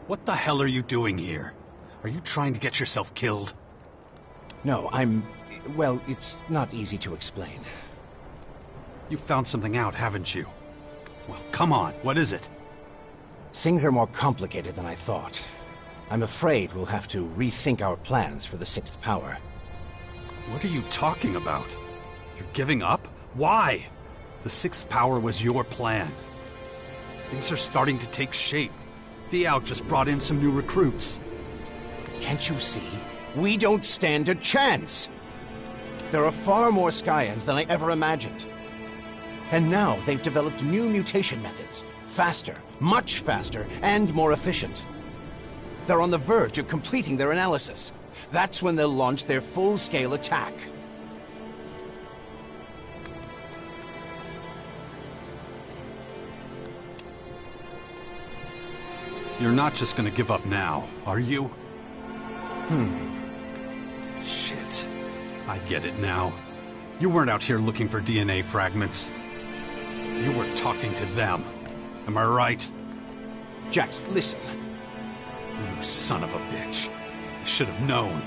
What the hell are you doing here? Are you trying to get yourself killed? No, well, it's not easy to explain. You found something out, haven't you? Well, come on, what is it? Things are more complicated than I thought. I'm afraid we'll have to rethink our plans for the sixth power. What are you talking about? You're giving up? Why? The sixth power was your plan. Things are starting to take shape. Thiao just brought in some new recruits. Can't you see? We don't stand a chance! There are far more Skyans than I ever imagined. And now they've developed new mutation methods. Faster, much faster, and more efficient. They're on the verge of completing their analysis. That's when they'll launch their full-scale attack. You're not just gonna give up now, are you? Shit. I get it now. You weren't out here looking for DNA fragments. You were talking to them. Am I right? Jax, listen. You son of a bitch. I should have known.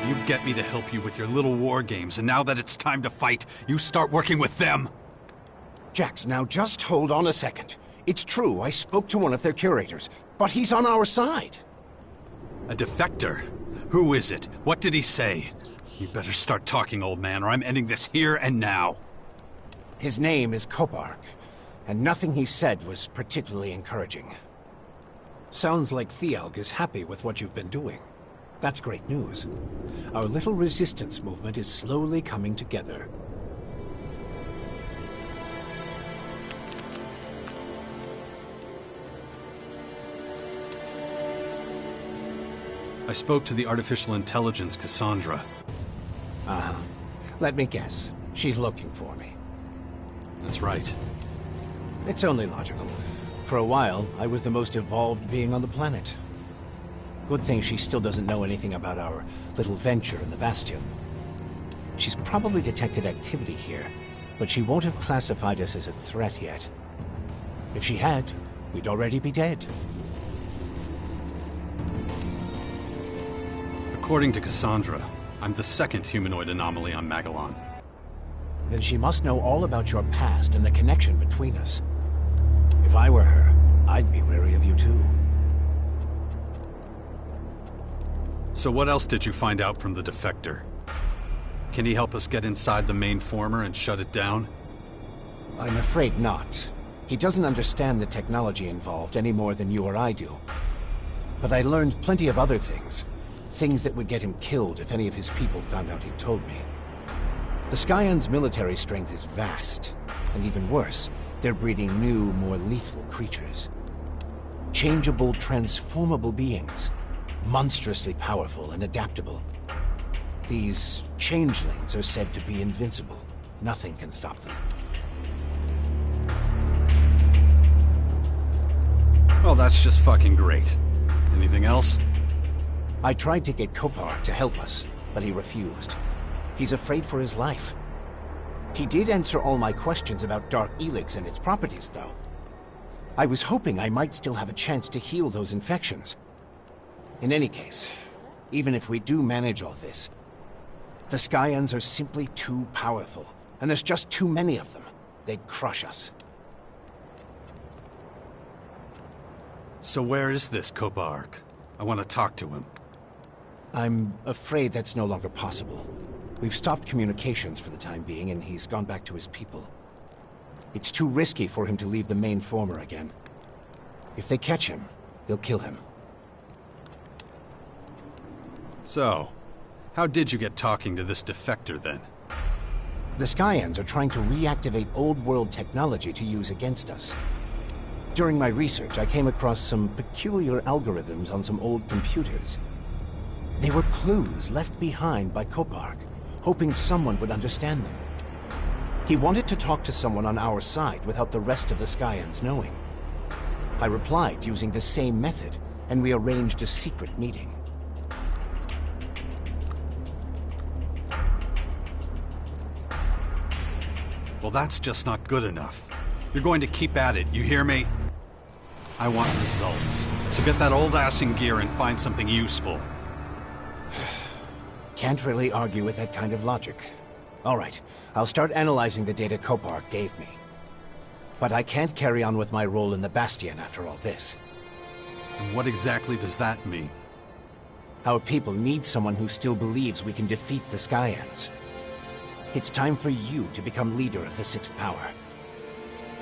You get me to help you with your little war games, and now that it's time to fight, you start working with them. Jax, now just hold on a second. It's true, I spoke to one of their curators, but he's on our side. A defector? Who is it? What did he say? You better start talking, old man, or I'm ending this here and now. His name is Kopark, and nothing he said was particularly encouraging. Sounds like Thialg is happy with what you've been doing. That's great news. Our little resistance movement is slowly coming together. I spoke to the artificial intelligence, Cassandra. Uh-huh. Let me guess. She's looking for me. That's right. It's only logical. For a while, I was the most evolved being on the planet. Good thing she still doesn't know anything about our little venture in the Bastion. She's probably detected activity here, but she won't have classified us as a threat yet. If she had, we'd already be dead. According to Cassandra, I'm the second humanoid anomaly on Magellan. Then she must know all about your past and the connection between us. If I were her, I'd be wary of you too. So what else did you find out from the defector? Can he help us get inside the main former and shut it down? I'm afraid not. He doesn't understand the technology involved any more than you or I do. But I learned plenty of other things. Things that would get him killed if any of his people found out he'd told me. The Skyans' military strength is vast, and even worse, they're breeding new, more lethal creatures. Changeable, transformable beings. Monstrously powerful and adaptable. These changelings are said to be invincible. Nothing can stop them. Well, that's just fucking great. Anything else? I tried to get Kopark to help us, but he refused. He's afraid for his life. He did answer all my questions about Dark ELEX and its properties, though. I was hoping I might still have a chance to heal those infections. In any case, even if we do manage all this, the Skyans are simply too powerful, and there's just too many of them. They'd crush us. So where is this Kopark? I want to talk to him. I'm afraid that's no longer possible. We've stopped communications for the time being, and he's gone back to his people. It's too risky for him to leave the main former again. If they catch him, they'll kill him. So, how did you get talking to this defector then? The Skyans are trying to reactivate old-world technology to use against us. During my research, I came across some peculiar algorithms on some old computers. They were clues left behind by Kopark, hoping someone would understand them. He wanted to talk to someone on our side without the rest of the Skyans knowing. I replied using the same method, and we arranged a secret meeting. Well, that's just not good enough. You're going to keep at it, you hear me? I want results. So get that old ass in gear and find something useful. Can't really argue with that kind of logic. All right, I'll start analyzing the data Kopar gave me. But I can't carry on with my role in the Bastion after all this. And what exactly does that mean? Our people need someone who still believes we can defeat the Skyans. It's time for you to become leader of the Sixth Power.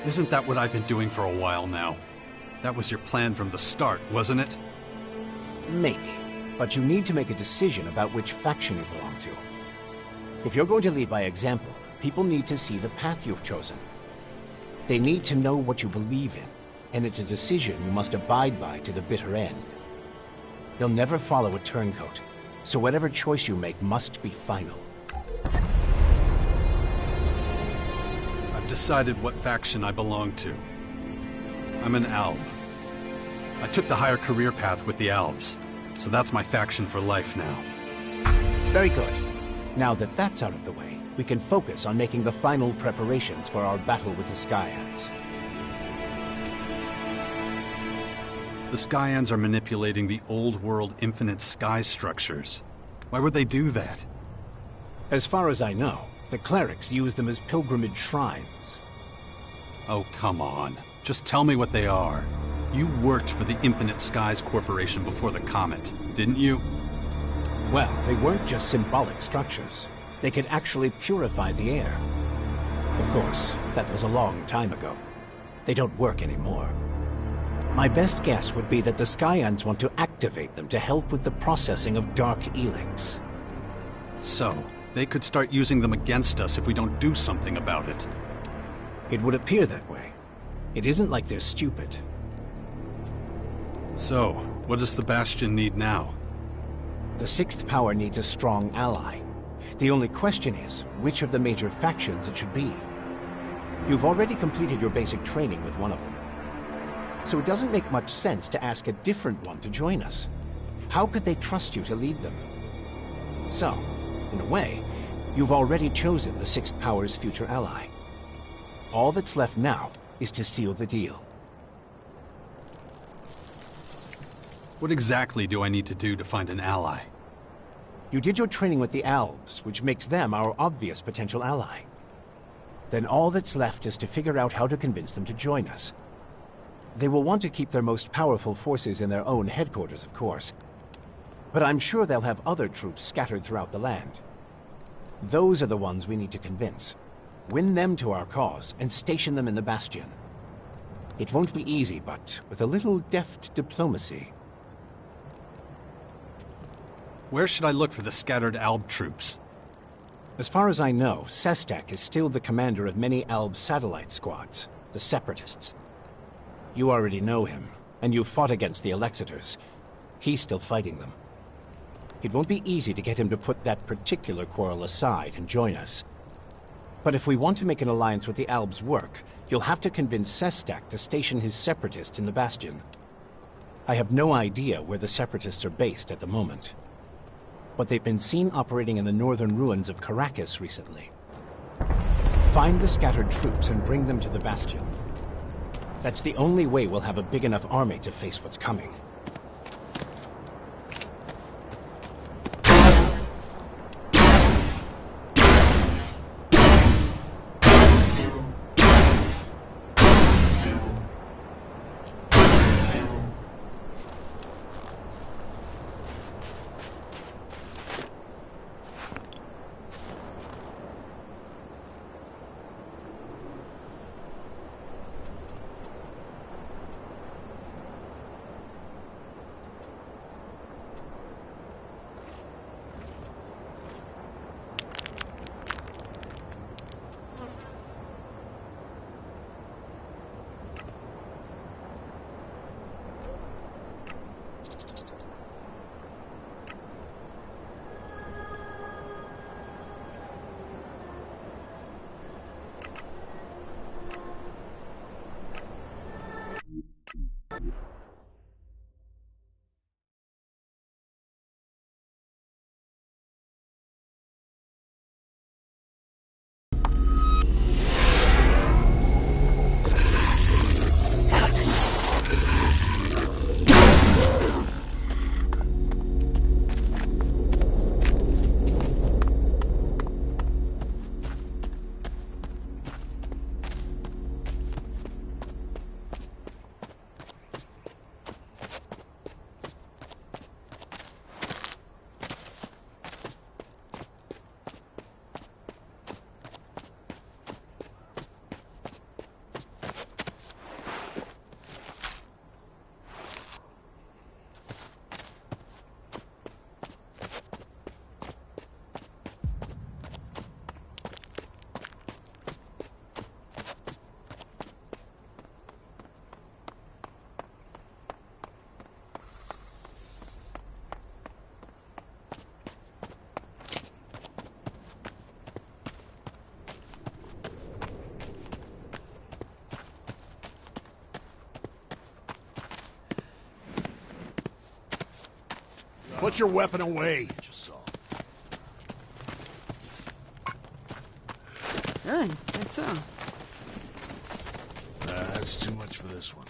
Isn't that what I've been doing for a while now? That was your plan from the start, wasn't it? Maybe, but you need to make a decision about which faction you belong to. If you're going to lead by example, people need to see the path you've chosen. They need to know what you believe in, and it's a decision you must abide by to the bitter end. You'll never follow a turncoat, so whatever choice you make must be final. I've decided what faction I belong to. I'm an Alb. I took the higher career path with the Albs, so that's my faction for life now. Very good. Now that that's out of the way, we can focus on making the final preparations for our battle with the Skyans. The Skyans are manipulating the old world infinite sky structures. Why would they do that? As far as I know, the clerics use them as pilgrimage shrines. Oh, come on. Just tell me what they are. You worked for the Infinite Skies Corporation before the comet, didn't you? Well, they weren't just symbolic structures. They could actually purify the air. Of course, that was a long time ago. They don't work anymore. My best guess would be that the Skyans want to activate them to help with the processing of dark ELEX. So, they could start using them against us if we don't do something about it. It would appear that way. It isn't like they're stupid. So, what does the Bastion need now? The Sixth Power needs a strong ally. The only question is, which of the major factions it should be. You've already completed your basic training with one of them. So it doesn't make much sense to ask a different one to join us. How could they trust you to lead them? So, in a way, you've already chosen the Sixth Power's future ally. All that's left now is to seal the deal. What exactly do I need to do to find an ally? You did your training with the Albs, which makes them our obvious potential ally. Then all that's left is to figure out how to convince them to join us. They will want to keep their most powerful forces in their own headquarters, of course. But I'm sure they'll have other troops scattered throughout the land. Those are the ones we need to convince. Win them to our cause and station them in the Bastion. It won't be easy, but with a little deft diplomacy... Where should I look for the scattered Alb troops? As far as I know, Sestak is still the commander of many Alb satellite squads, the Separatists. You already know him, and you've fought against the Elexitors. He's still fighting them. It won't be easy to get him to put that particular quarrel aside and join us. But if we want to make an alliance with the Albs work, you'll have to convince Sestak to station his Separatists in the Bastion. I have no idea where the Separatists are based at the moment. But they've been seen operating in the northern ruins of Caracas recently. Find the scattered troops and bring them to the Bastion. That's the only way we'll have a big enough army to face what's coming. Put your weapon away. Just saw. Good. That's so. That's too much for this one.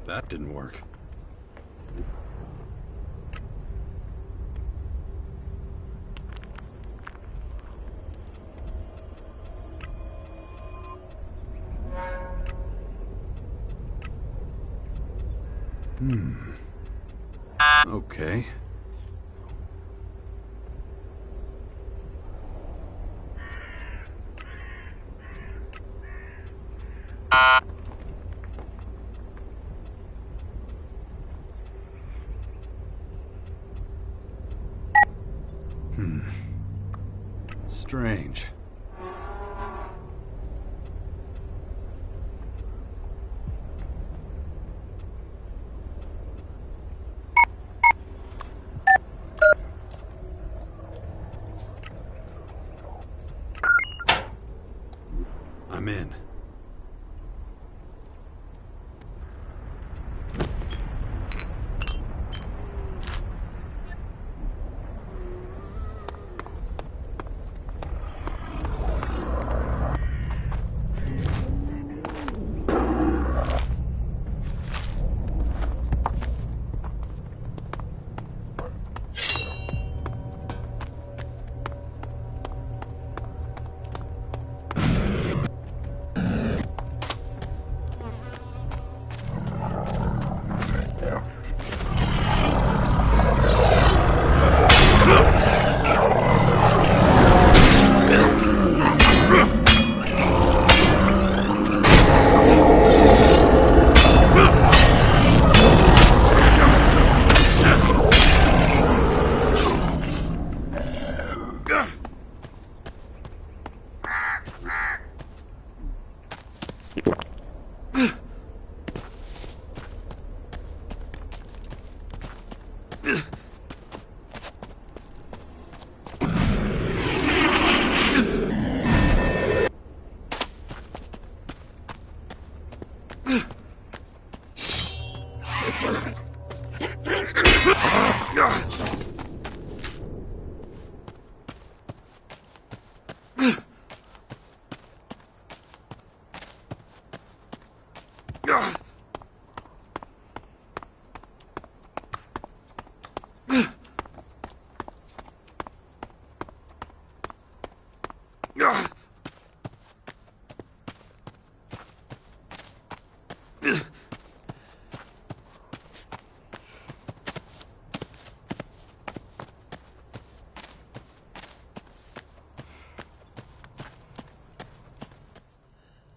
That didn't work. Okay. Strange. I'm in.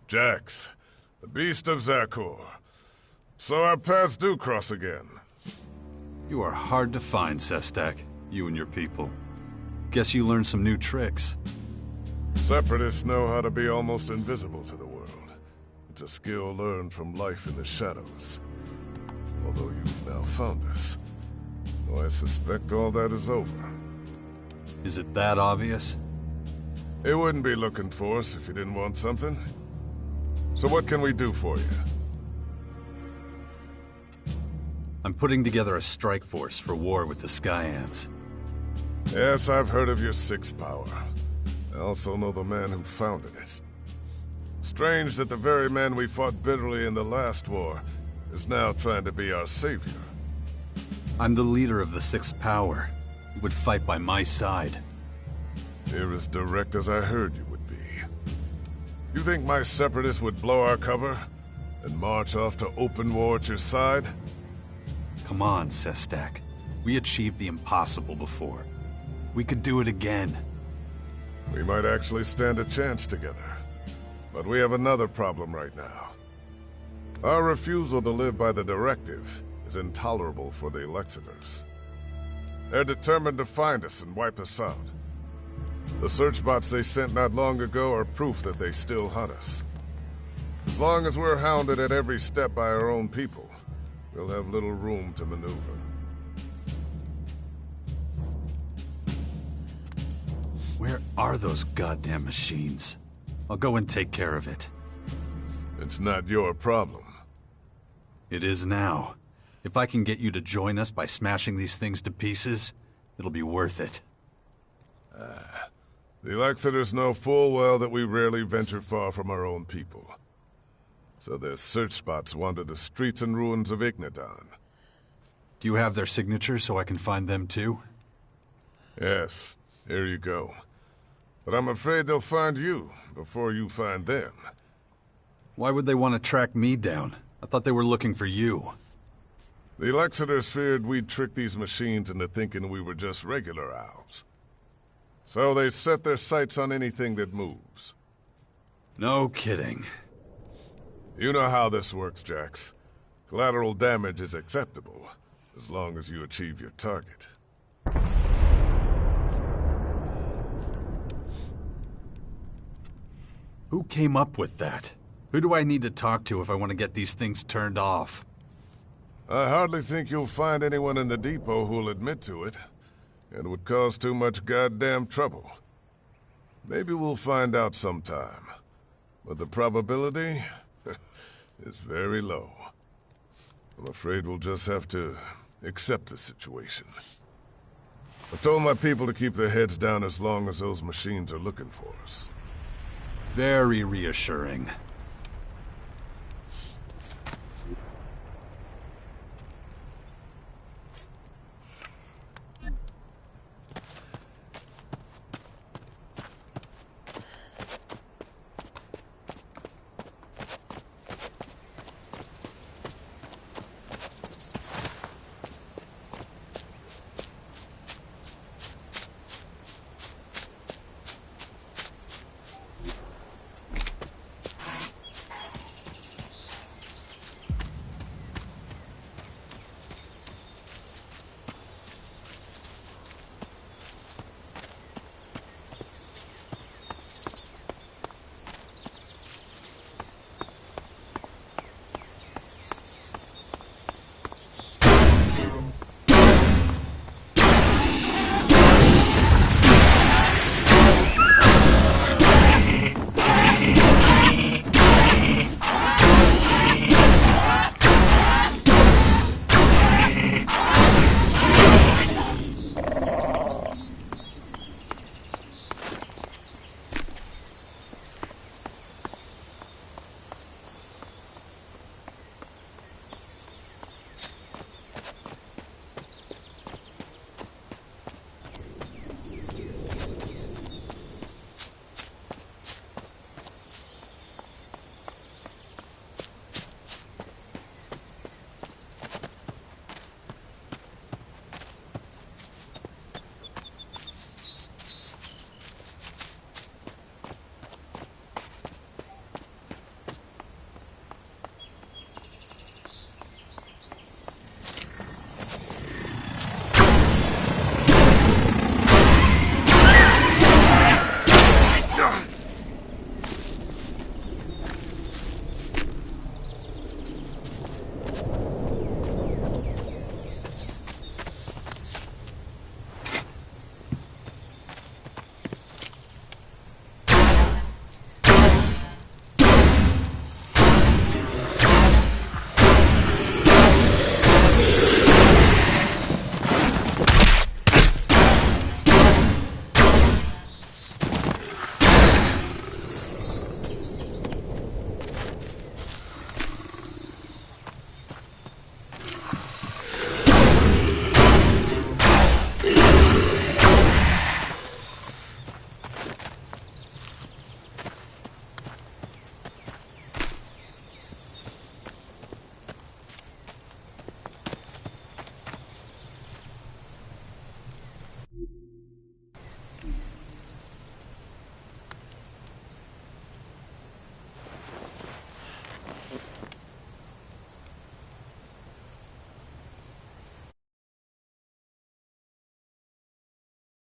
Jax, the beast of Zakor. So our paths do cross again. You are hard to find, Sestak. You and your people. Guess you learned some new tricks. Separatists know how to be almost invisible to the world. It's a skill learned from life in the shadows. Although you've now found us. So I suspect all that is over. Is it that obvious? It wouldn't be looking for us if you didn't want something. So what can we do for you? I'm putting together a strike force for war with the Sky Ants. Yes, I've heard of your sixth power. I also know the man who founded it. Strange that the very man we fought bitterly in the last war is now trying to be our savior. I'm the leader of the sixth power. You would fight by my side. You're as direct as I heard you would be. You think my separatists would blow our cover and march off to open war at your side? Come on, Sestak. We achieved the impossible before. We could do it again. We might actually stand a chance together. But we have another problem right now. Our refusal to live by the directive is intolerable for the Elexitors. They're determined to find us and wipe us out. The search bots they sent not long ago are proof that they still hunt us. As long as we're hounded at every step by our own people, we'll have little room to maneuver. Where are those goddamn machines? I'll go and take care of it. It's not your problem. It is now. If I can get you to join us by smashing these things to pieces, it'll be worth it. The Elexitors know full well that we rarely venture far from our own people. So their search spots wander the streets and ruins of Ignadon. Do you have their signature so I can find them too? Yes, here you go. But I'm afraid they'll find you before you find them. Why would they want to track me down? I thought they were looking for you. The Elexitors feared we'd trick these machines into thinking we were just regular owls. So they set their sights on anything that moves. No kidding. You know how this works, Jax. Collateral damage is acceptable, as long as you achieve your target. Who came up with that? Who do I need to talk to if I want to get these things turned off? I hardly think you'll find anyone in the depot who'll admit to it. It would cause too much goddamn trouble. Maybe we'll find out sometime. But the probability is very low. I'm afraid we'll just have to accept the situation. I told my people to keep their heads down as long as those machines are looking for us. Very reassuring.